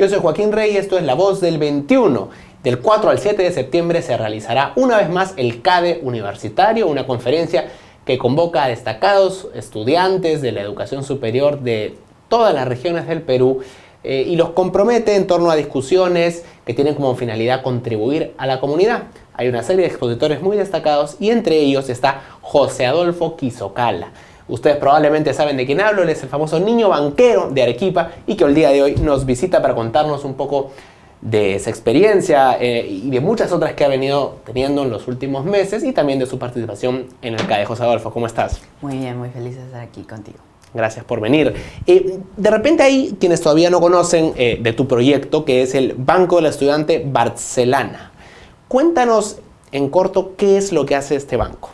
Yo soy Joaquín Rey y esto es La Voz del 21. Del 4 al 7 de septiembre se realizará una vez más el CADE Universitario, una conferencia que convoca a destacados estudiantes de la educación superior de todas las regiones del Perú y los compromete en torno a discusiones que tienen como finalidad contribuir a la comunidad. Hay una serie de expositores muy destacados y entre ellos está José Adolfo Quizocala. Ustedes probablemente saben de quién hablo, él es el famoso niño banquero de Arequipa y que el día de hoy nos visita para contarnos un poco de esa experiencia y de muchas otras que ha venido teniendo en los últimos meses y también de su participación en el CADE. José Adolfo, ¿cómo estás? Muy bien, muy feliz de estar aquí contigo. Gracias por venir. De repente hay quienes todavía no conocen de tu proyecto, que es el Banco del Estudiante Barcelana. Cuéntanos en corto qué es lo que hace este banco.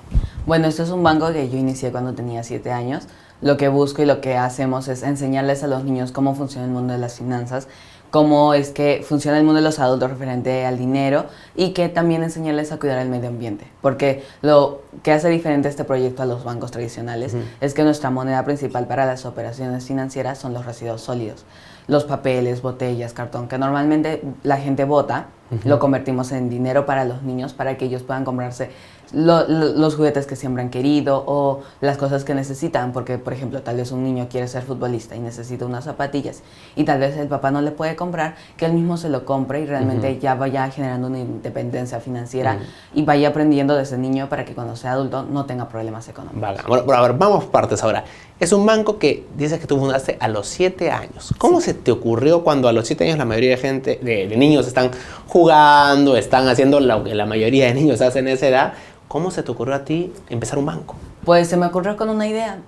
Bueno, esto es un banco que yo inicié cuando tenía 7 años. Lo que busco y lo que hacemos es enseñarles a los niños cómo funciona el mundo de las finanzas, cómo es que funciona el mundo de los adultos referente al dinero y que también enseñarles a cuidar el medio ambiente. Porque lo que hace diferente este proyecto a los bancos tradicionales es que nuestra moneda principal para las operaciones financieras son los residuos sólidos. Los papeles, botellas, cartón, que normalmente la gente bota, lo convertimos en dinero para los niños para que ellos puedan comprarse los juguetes que siempre han querido o las cosas que necesitan, porque por ejemplo tal vez un niño quiere ser futbolista y necesita unas zapatillas y tal vez el papá no le puede comprar, que él mismo se lo compre y realmente ya vaya generando una independencia financiera y vaya aprendiendo desde niño para que cuando sea adulto no tenga problemas económicos. Vale. Bueno, a ver, vamos por partes ahora. Es un banco que dices que tú fundaste a los 7 años. ¿Cómo se te ocurrió cuando a los 7 años la mayoría de gente, de niños están jugando, están haciendo lo que la mayoría de niños hacen a esa edad? ¿Cómo se te ocurrió a ti empezar un banco? Pues se me ocurrió con una idea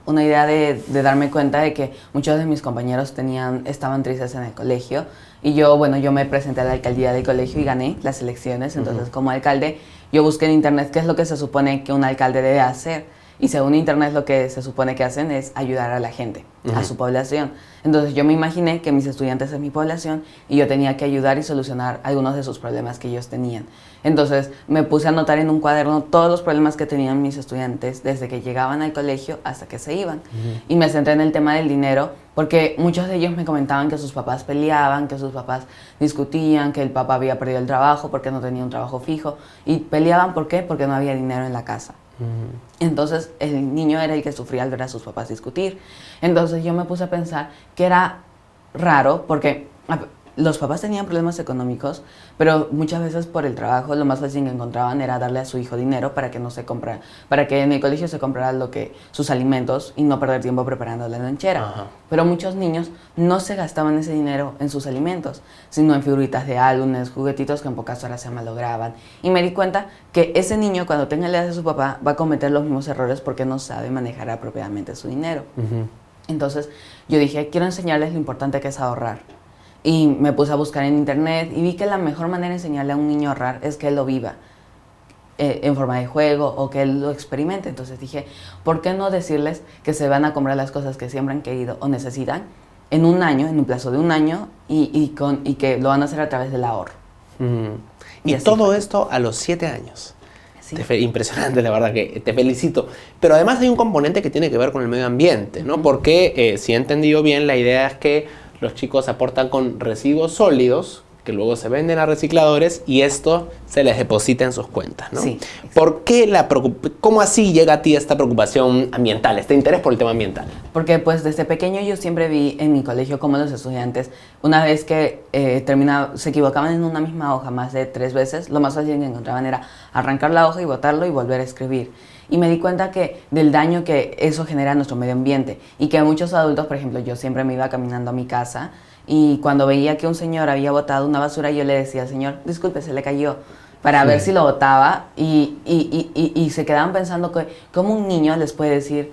de darme cuenta de que muchos de mis compañeros estaban tristes en el colegio y yo me presenté a la alcaldía del colegio y gané las elecciones. Entonces como alcalde yo busqué en internet qué es lo que se supone que un alcalde debe hacer. Y según internet lo que se supone que hacen es ayudar a la gente, a su población. Entonces yo me imaginé que mis estudiantes es mi población y yo tenía que ayudar y solucionar algunos de sus problemas que ellos tenían. Entonces me puse a anotar en un cuaderno todos los problemas que tenían mis estudiantes desde que llegaban al colegio hasta que se iban. Y me centré en el tema del dinero porque muchos de ellos me comentaban que sus papás peleaban, que sus papás discutían, que el papá había perdido el trabajo porque no tenía un trabajo fijo. Y peleaban, ¿por qué? Porque no había dinero en la casa. Entonces el niño era el que sufría al ver a sus papás discutir. Entonces yo me puse a pensar que era raro porque los papás tenían problemas económicos, pero muchas veces por el trabajo lo más fácil que encontraban era darle a su hijo dinero para que no se comprara, para que en el colegio se comprara sus alimentos y no perder tiempo preparando la lonchera. Pero muchos niños no se gastaban ese dinero en sus alimentos, sino en figuritas de álbumes, juguetitos que en pocas horas se malograban. Y me di cuenta que ese niño cuando tenga la edad de su papá va a cometer los mismos errores porque no sabe manejar apropiadamente su dinero. Entonces yo dije, quiero enseñarles lo importante que es ahorrar. Y me puse a buscar en internet y vi que la mejor manera de enseñarle a un niño a ahorrar es que él lo viva en forma de juego o que él lo experimente. Entonces dije, ¿por qué no decirles que se van a comprar las cosas que siempre han querido o necesitan en un año, en un plazo de un año y que lo van a hacer a través del ahorro? Y todo esto a los 7 años. Sí. Impresionante, la verdad, que te felicito. Pero además hay un componente que tiene que ver con el medio ambiente, ¿no? Porque si he entendido bien, la idea es que los chicos aportan con residuos sólidos que luego se venden a recicladores y esto se les deposita en sus cuentas, ¿no? Sí. ¿Por qué cómo así llega a ti esta preocupación ambiental, este interés por el tema ambiental? Porque pues desde pequeño yo siempre vi en mi colegio cómo los estudiantes, una vez que se equivocaban en una misma hoja más de 3 veces, lo más fácil que encontraban era arrancar la hoja y botarlo y volver a escribir. Y me di cuenta del daño que eso genera a nuestro medio ambiente y que muchos adultos, por ejemplo, yo siempre me iba caminando a mi casa y cuando veía que un señor había botado una basura, yo le decía, señor, disculpe, se le cayó, para ver si lo botaba y se quedaban pensando que cómo un niño les puede decir,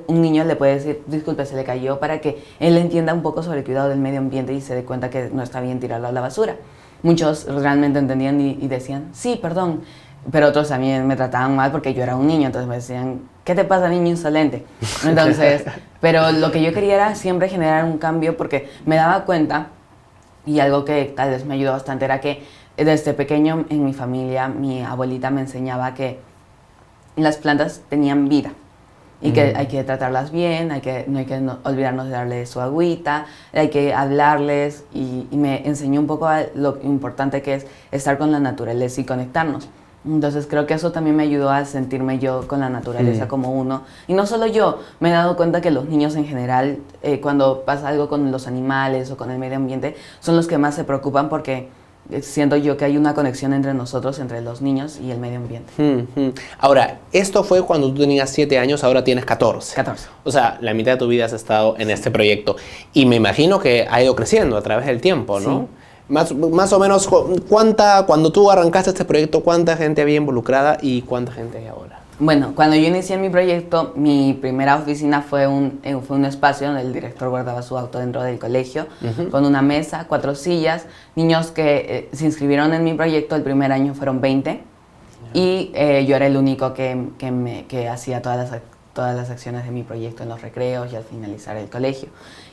un niño le puede decir, disculpe, se le cayó, para que él entienda un poco sobre el cuidado del medio ambiente y se dé cuenta que no está bien tirarlo a la basura. Muchos realmente entendían y decían, sí, perdón. Pero otros también me trataban mal porque yo era un niño, entonces me decían, ¿qué te pasa, niño insolente? Entonces, pero lo que yo quería era siempre generar un cambio porque me daba cuenta, y algo que tal vez me ayudó bastante, era que desde pequeño en mi familia, mi abuelita me enseñaba que las plantas tenían vida. y que hay que tratarlas bien, no hay que olvidarnos de darles su agüita, hay que hablarles y me enseñó un poco a lo importante que es estar con la naturaleza y conectarnos. Entonces creo que eso también me ayudó a sentirme yo con la naturaleza como uno. Y no solo yo, me he dado cuenta que los niños en general, cuando pasa algo con los animales o con el medio ambiente, son los que más se preocupan porque siento yo que hay una conexión entre nosotros, entre los niños y el medio ambiente. Ahora, esto fue cuando tú tenías 7 años, ahora tienes 14. 14. O sea, la mitad de tu vida has estado en este proyecto. Y me imagino que ha ido creciendo a través del tiempo, ¿no? Sí. Más o menos, cuando tú arrancaste este proyecto, ¿cuánta gente había involucrada y cuánta gente hay ahora? Bueno, cuando yo inicié mi proyecto, mi primera oficina fue un espacio donde el director guardaba su auto dentro del colegio, con una mesa, 4 sillas, niños que se inscribieron en mi proyecto, el primer año fueron 20, y yo era el único que hacía todas las acciones de mi proyecto en los recreos y al finalizar el colegio,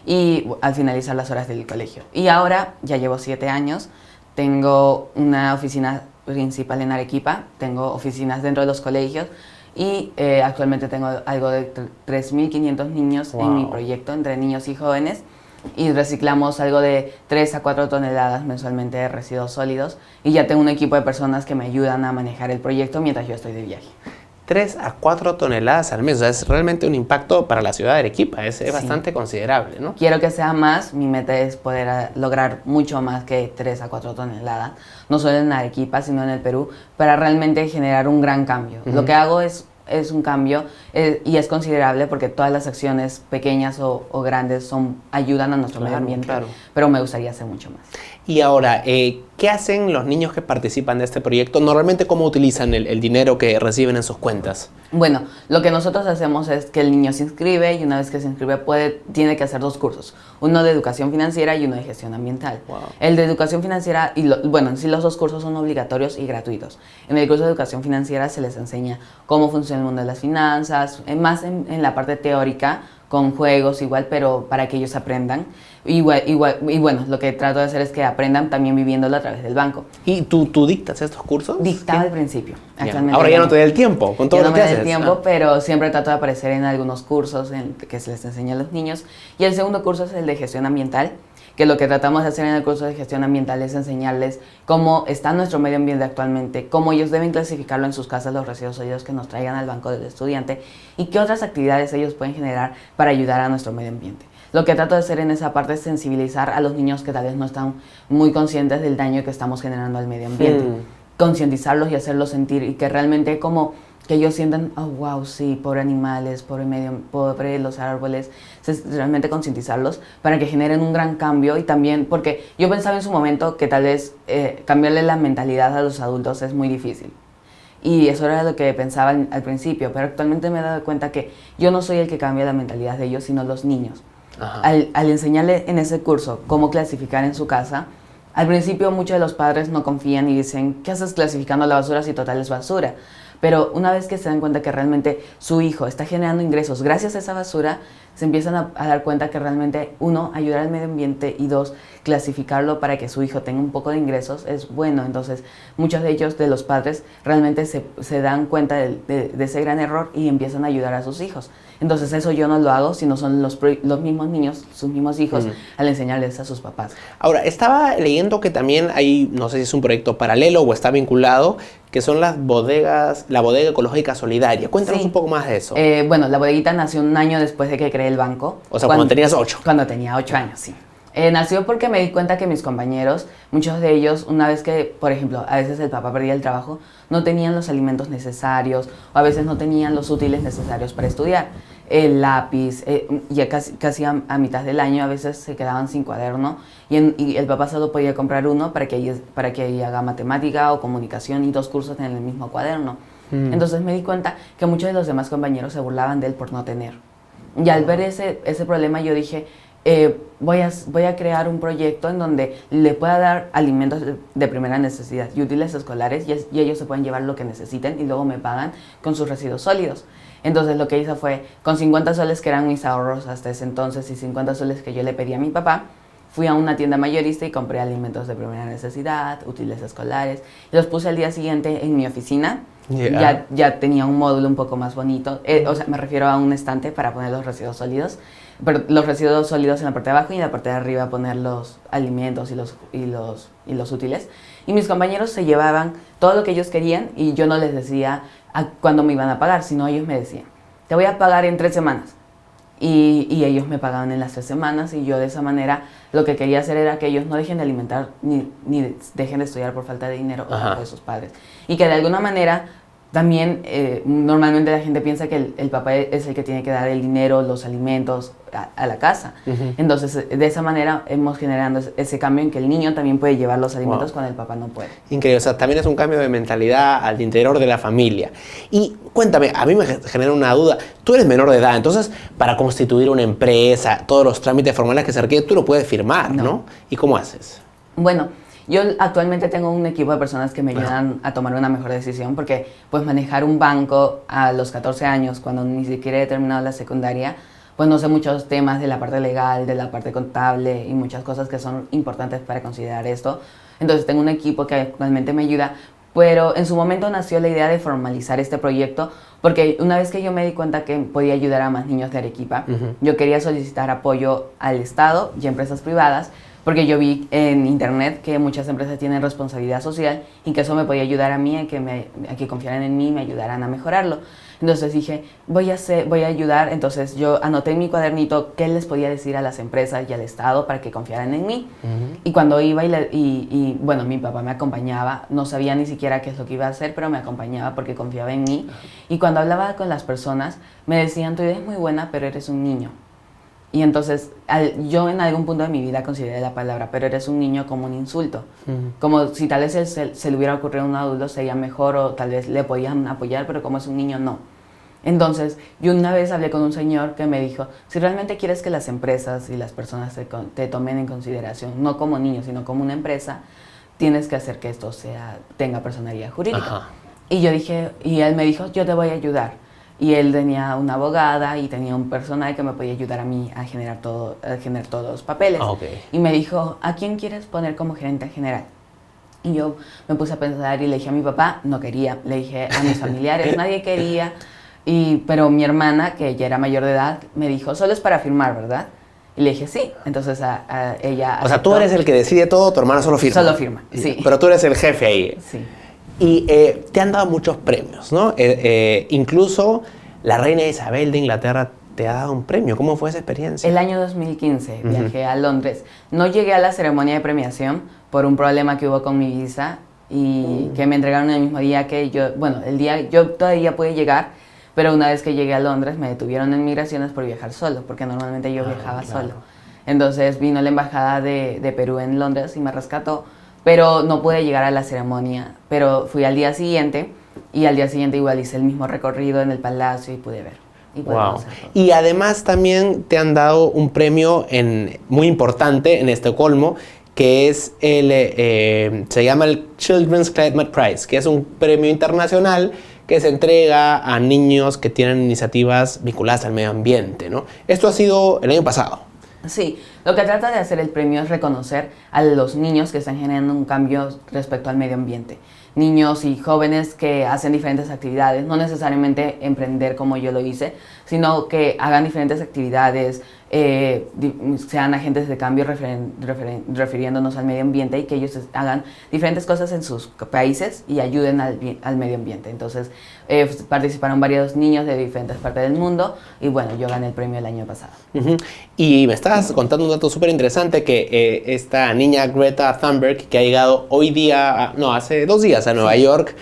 y al finalizar las horas del colegio. Y ahora, ya llevo 7 años, tengo una oficina principal en Arequipa, tengo oficinas dentro de los colegios, y actualmente tengo algo de 3.500 niños en mi proyecto, entre niños y jóvenes, y reciclamos algo de 3 a 4 toneladas mensualmente de residuos sólidos, y ya tengo un equipo de personas que me ayudan a manejar el proyecto mientras yo estoy de viaje. 3 a 4 toneladas al mes, o sea, es realmente un impacto para la ciudad de Arequipa, es bastante considerable, ¿no? Quiero que sea más, mi meta es poder lograr mucho más que 3 a 4 toneladas, no solo en Arequipa, sino en el Perú, para realmente generar un gran cambio. Lo que hago es un cambio y es considerable porque todas las acciones pequeñas o grandes ayudan a nuestro medio ambiente, pero me gustaría hacer mucho más. Y ahora, ¿qué hacen los niños que participan de este proyecto? Normalmente, ¿cómo utilizan el dinero que reciben en sus cuentas? Bueno, lo que nosotros hacemos es que el niño se inscribe y una vez que se inscribe tiene que hacer 2 cursos, uno de educación financiera y uno de gestión ambiental. Wow. El de educación financiera, en sí los 2 cursos son obligatorios y gratuitos. En el curso de educación financiera se les enseña cómo funciona el mundo de las finanzas, más en la parte teórica, con juegos igual, pero para que ellos aprendan. Y bueno, lo que trato de hacer es que aprendan también viviéndolo a través del banco. ¿Y tú dictas estos cursos? Dictaba al principio. Ahora ya no te da el tiempo con todo lo que haces. No me da el tiempo, pero siempre trato de aparecer en algunos cursos que se les enseña a los niños. Y el segundo curso es el de gestión ambiental, que lo que tratamos de hacer en el curso de gestión ambiental es enseñarles cómo está nuestro medio ambiente actualmente, cómo ellos deben clasificarlo en sus casas, los residuos sólidos que nos traigan al banco del estudiante y qué otras actividades ellos pueden generar para ayudar a nuestro medio ambiente. Lo que trato de hacer en esa parte es sensibilizar a los niños que tal vez no están muy conscientes del daño que estamos generando al medio ambiente. Concientizarlos y hacerlos sentir y que realmente como que ellos sientan, oh wow, sí, pobre animales, pobre los árboles, realmente concientizarlos para que generen un gran cambio y también, porque yo pensaba en su momento que tal vez cambiarle la mentalidad a los adultos es muy difícil. Y eso era lo que pensaba al principio, pero actualmente me he dado cuenta que yo no soy el que cambia la mentalidad de ellos, sino los niños. Al enseñarle en ese curso cómo clasificar en su casa, al principio muchos de los padres no confían y dicen, ¿qué haces clasificando la basura si total es basura? Pero una vez que se dan cuenta que realmente su hijo está generando ingresos gracias a esa basura, se empiezan a dar cuenta que realmente, 1, ayudar al medio ambiente y 2, clasificarlo para que su hijo tenga un poco de ingresos es bueno. Entonces, muchos de ellos, de los padres, realmente se dan cuenta de ese gran error y empiezan a ayudar a sus hijos. Entonces, eso yo no lo hago, sino son los mismos niños, sus mismos hijos, al enseñarles a sus papás. Ahora, estaba leyendo que también hay, no sé si es un proyecto paralelo o está vinculado, que son las bodegas, la bodega ecológica solidaria. Cuéntanos un poco más de eso. Bueno, la bodeguita nació un año después de que creé el banco. O sea, cuando tenías 8. Cuando tenía 8 años, sí. Nació porque me di cuenta que mis compañeros, muchos de ellos, una vez que, por ejemplo, a veces el papá perdía el trabajo, no tenían los alimentos necesarios o a veces no tenían los útiles necesarios para estudiar. El lápiz, ya casi a mitad del año a veces se quedaban sin cuaderno y el papá solo podía comprar uno para que ella haga matemática o comunicación y 2 cursos en el mismo cuaderno. Entonces me di cuenta que muchos de los demás compañeros se burlaban de él por no tener. Y al ver ese problema yo dije, voy a crear un proyecto en donde le pueda dar alimentos de primera necesidad y útiles escolares y ellos se pueden llevar lo que necesiten y luego me pagan con sus residuos sólidos. Entonces lo que hice fue, con 50 soles que eran mis ahorros hasta ese entonces y 50 soles que yo le pedí a mi papá, fui a una tienda mayorista y compré alimentos de primera necesidad, útiles escolares, y los puse al día siguiente en mi oficina ya tenía un módulo un poco más bonito. O sea, me refiero a un estante para poner los residuos sólidos. Pero los residuos sólidos en la parte de abajo y en la parte de arriba poner los alimentos y los útiles. Y mis compañeros se llevaban todo lo que ellos querían y yo no les decía cuándo me iban a pagar, sino ellos me decían, te voy a pagar en 3 semanas. Y ellos me pagaban en las 3 semanas y yo de esa manera lo que quería hacer era que ellos no dejen de alimentar ni dejen de estudiar por falta de dinero o de sus padres. Y que de alguna manera también normalmente la gente piensa que el papá es el que tiene que dar el dinero, los alimentos a la casa. Entonces, de esa manera hemos generado ese cambio en que el niño también puede llevar los alimentos cuando el papá no puede. Increíble, o sea, también es un cambio de mentalidad al interior de la familia. Y cuéntame, a mí me genera una duda, tú eres menor de edad, entonces para constituir una empresa, todos los trámites formales que se requieren, tú lo puedes firmar, ¿no? ¿Y cómo haces? Bueno, yo actualmente tengo un equipo de personas que me ayudan a tomar una mejor decisión porque pues manejar un banco a los 14 años cuando ni siquiera he terminado la secundaria, pues no sé muchos temas de la parte legal, de la parte contable y muchas cosas que son importantes para considerar esto. Entonces tengo un equipo que actualmente me ayuda, pero en su momento nació la idea de formalizar este proyecto porque una vez que yo me di cuenta que podía ayudar a más niños de Arequipa, yo quería solicitar apoyo al Estado y a empresas privadas porque yo vi en internet que muchas empresas tienen responsabilidad social y que eso me podía ayudar a mí, a que confiaran en mí y me ayudaran a mejorarlo. Entonces dije, voy a ayudar. Entonces yo anoté en mi cuadernito qué les podía decir a las empresas y al Estado para que confiaran en mí. Y cuando iba bueno, mi papá me acompañaba, no sabía ni siquiera qué es lo que iba a hacer, pero me acompañaba porque confiaba en mí. Y cuando hablaba con las personas, me decían, tu idea es muy buena, pero eres un niño. Y entonces yo en algún punto de mi vida consideré la palabra, pero eres un niño como un insulto. Como si tal vez se le hubiera ocurrido a un adulto sería mejor o tal vez le podían apoyar, pero como es un niño, no. Entonces yo una vez hablé con un señor que me dijo, si realmente quieres que las empresas y las personas te tomen en consideración, no como niños, sino como una empresa, tienes que hacer que esto tenga personalidad jurídica. Y yo dije, y él me dijo, yo te voy a ayudar. Y él tenía una abogada y tenía un personal que me podía ayudar a mí a generar todos los papeles. Y me dijo, ¿a quién quieres poner como gerente general? Y yo me puse a pensar y le dije a mi papá, no quería. Le dije a mis familiares, nadie quería. Pero mi hermana, que ya era mayor de edad, me dijo, solo es para firmar, ¿verdad? Y le dije, sí. Entonces ella aceptó. O sea, tú eres el que decide todo, tu hermana solo firma. Solo firma, sí. Pero tú eres el jefe ahí. Sí. Y te han dado muchos premios, ¿no? Incluso la reina Isabel de Inglaterra te ha dado un premio. ¿Cómo fue esa experiencia? El año 2015 viajé a Londres. No llegué a la ceremonia de premiación por un problema que hubo con mi visa y que me entregaron el mismo día que yo... Bueno, yo todavía pude llegar, pero una vez que llegué a Londres me detuvieron en migraciones por viajar solo, porque normalmente yo viajaba solo. Entonces vino la embajada de Perú en Londres y me rescató, pero no pude llegar a la ceremonia. Pero fui al día siguiente y al día siguiente igual hice el mismo recorrido en el palacio y pude ver. Y además también te han dado un premio muy importante en Estocolmo, que es se llama el Children's Climate Prize, que es un premio internacional que se entrega a niños que tienen iniciativas vinculadas al medio ambiente, ¿no? Esto ha sido el año pasado. Sí, lo que trata de hacer el premio es reconocer a los niños que están generando un cambio respecto al medio ambiente. Niños y jóvenes que hacen diferentes actividades, no necesariamente emprender como yo lo hice, sino que hagan diferentes actividades, sean agentes de cambio refiriéndonos al medio ambiente y que ellos hagan diferentes cosas en sus países y ayuden al medio ambiente. Entonces participaron varios niños de diferentes partes del mundo y bueno, yo gané el premio el año pasado. Y me estabas contando un dato súper interesante que esta niña Greta Thunberg, que ha llegado hoy día, hace 2 días a Nueva York,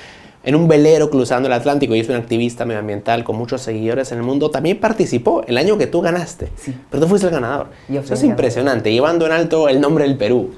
en un velero cruzando el Atlántico y es una activista medioambiental con muchos seguidores en el mundo, también participó el año que tú ganaste. Sí. Pero tú fuiste el ganador. Eso es impresionante, llevando en alto el nombre del Perú.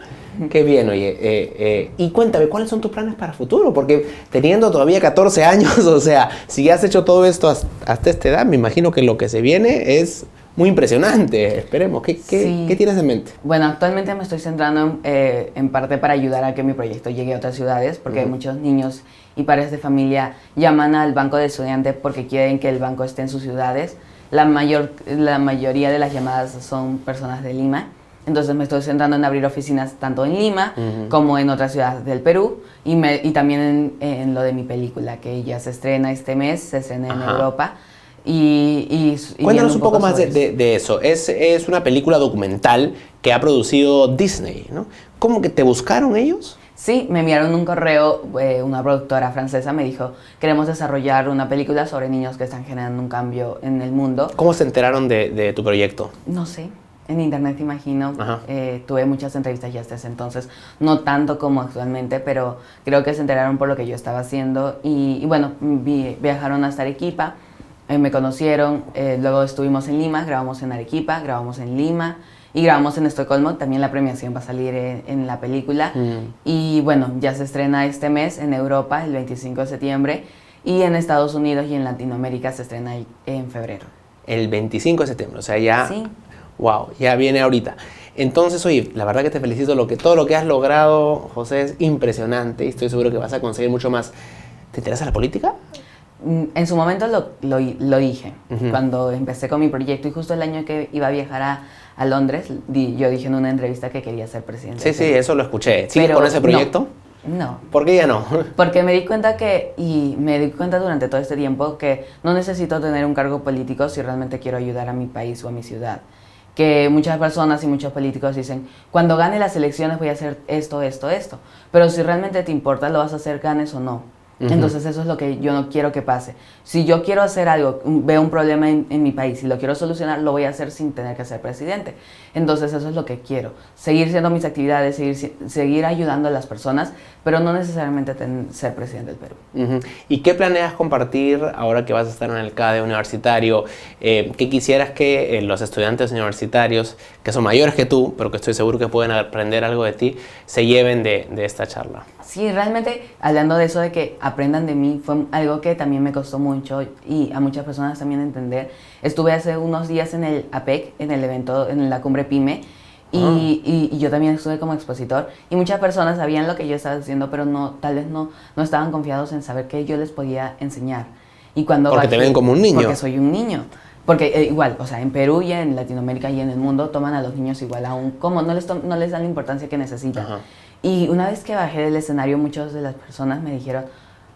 Qué bien, oye. Y cuéntame, ¿cuáles son tus planes para el futuro? Porque teniendo todavía 14 años, o sea, si has hecho todo esto hasta esta edad, me imagino que lo que se viene es muy impresionante. Esperemos. ¿Qué tienes en mente? Bueno, actualmente me estoy centrando en parte para ayudar a que mi proyecto llegue a otras ciudades, porque hay muchos niños y padres de familia llaman al banco de estudiantes porque quieren que el banco esté en sus ciudades. La mayoría de las llamadas son personas de Lima. Entonces me estoy centrando en abrir oficinas tanto en Lima como en otras ciudades del Perú y también en lo de mi película, que ya se estrena este mes, se estrena en Europa. Y Cuéntanos un poco más de eso. Es una película documental que ha producido Disney, ¿no? ¿Cómo que te buscaron ellos? Sí, me enviaron un correo, una productora francesa me dijo, queremos desarrollar una película sobre niños que están generando un cambio en el mundo. ¿Cómo se enteraron de tu proyecto? No sé, en internet imagino. Tuve muchas entrevistas ya hasta ese entonces, no tanto como actualmente, pero creo que se enteraron por lo que yo estaba haciendo y bueno, viajaron hasta Arequipa, me conocieron, luego estuvimos en Lima, grabamos en Arequipa, grabamos en Lima. Y grabamos en Estocolmo, también la premiación va a salir en la película. Y bueno, ya se estrena este mes en Europa, el 25 de septiembre, y en Estados Unidos y en Latinoamérica se estrena en febrero. El 25 de septiembre, o sea, ya... Sí. Wow, ya viene ahorita. Entonces, oye, la verdad que te felicito, todo lo que has logrado, José, es impresionante y estoy seguro que vas a conseguir mucho más. ¿Te interesa la política? En su momento lo dije, cuando empecé con mi proyecto y justo el año que iba a viajar a Londres, yo dije en una entrevista que quería ser presidente. Sí, eso lo escuché. ¿Sigues con ese proyecto? No. ¿Por qué ya no? Porque me di cuenta durante todo este tiempo que no necesito tener un cargo político si realmente quiero ayudar a mi país o a mi ciudad. Que muchas personas y muchos políticos dicen, cuando gane las elecciones voy a hacer esto. Pero si realmente te importa, lo vas a hacer, ganes o no. Entonces eso es lo que yo no quiero que pase. Si yo quiero hacer algo, veo un problema en mi país y lo quiero solucionar, lo voy a hacer sin tener que ser presidente. Entonces eso es lo que quiero. Seguir haciendo mis actividades, seguir ayudando a las personas, pero no necesariamente ser presidente del Perú. ¿Y qué planeas compartir ahora que vas a estar en el CADE universitario? ¿Qué quisieras que los estudiantes universitarios, que son mayores que tú, pero que estoy seguro que pueden aprender algo de ti, se lleven de esta charla? Sí, realmente, hablando de eso de que aprendan de mí, fue algo que también me costó mucho y a muchas personas también entender. Estuve hace unos días en el APEC, en el evento, en la cumbre PYME, y yo también estuve como expositor, y muchas personas sabían lo que yo estaba haciendo, pero tal vez no estaban confiados en saber que yo les podía enseñar. Y cuando porque te ven como un niño. Porque soy un niño. Porque igual, o sea, en Perú y en Latinoamérica y en el mundo toman a los niños igual aún, como no les dan la importancia que necesitan. Y una vez que bajé del escenario, muchas de las personas me dijeron,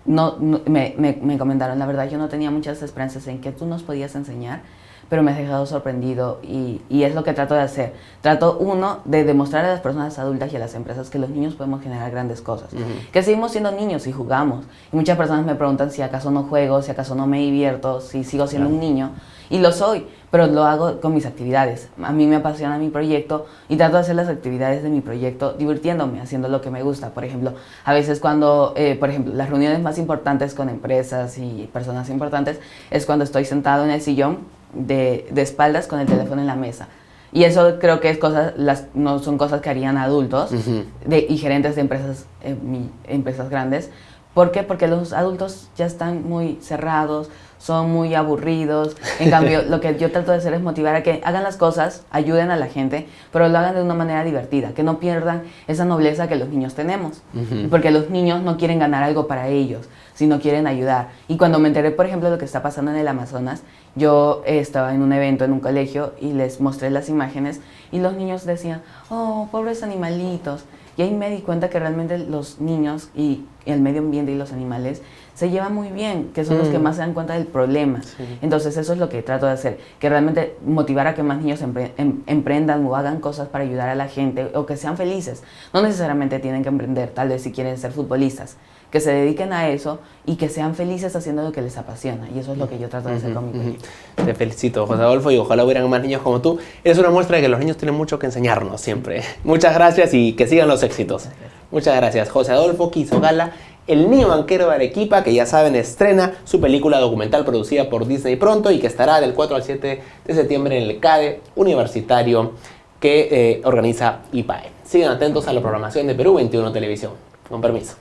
me comentaron, la verdad yo no tenía muchas esperanzas en que tú nos podías enseñar, pero me has dejado sorprendido y es lo que trato de hacer. Trato, de demostrar a las personas adultas y a las empresas que los niños podemos generar grandes cosas. Que seguimos siendo niños y jugamos. Y muchas personas me preguntan si acaso no juego, si acaso no me divierto, si sigo siendo un niño. Y lo soy, pero lo hago con mis actividades. A mí me apasiona mi proyecto y trato de hacer las actividades de mi proyecto divirtiéndome, haciendo lo que me gusta. Por ejemplo, a veces cuando, las reuniones más importantes con empresas y personas importantes es cuando estoy sentado en el sillón de espaldas con el teléfono en la mesa. Y eso creo que no son cosas que harían adultos y gerentes de empresas grandes. ¿Por qué? Porque los adultos ya están muy cerrados, son muy aburridos. En cambio, lo que yo trato de hacer es motivar a que hagan las cosas, ayuden a la gente, pero lo hagan de una manera divertida, que no pierdan esa nobleza que los niños tenemos. Porque los niños no quieren ganar algo para ellos, sino quieren ayudar. Y cuando me enteré, por ejemplo, de lo que está pasando en el Amazonas, yo estaba en un evento en un colegio y les mostré las imágenes y los niños decían, oh, pobres animalitos. Y ahí me di cuenta que realmente los niños y el medio ambiente y los animales se llevan muy bien, que son los que más se dan cuenta del problema. Entonces eso es lo que trato de hacer, que realmente motivar a que más niños emprendan o hagan cosas para ayudar a la gente o que sean felices. No necesariamente tienen que emprender, tal vez si quieren ser futbolistas, que se dediquen a eso y que sean felices haciendo lo que les apasiona. Y eso es lo que yo trato de hacer con mi proyecto. Te felicito, José Adolfo, y ojalá hubieran más niños como tú. Eres una muestra de que los niños tienen mucho que enseñarnos siempre. Muchas gracias y que sigan los éxitos. Muchas gracias. José Adolfo Quizogala, el niño banquero de Arequipa, que ya saben, estrena su película documental producida por Disney pronto y que estará del 4 al 7 de septiembre en el CADE universitario que organiza IPAE. Sigan atentos a la programación de Perú 21 Televisión. Con permiso.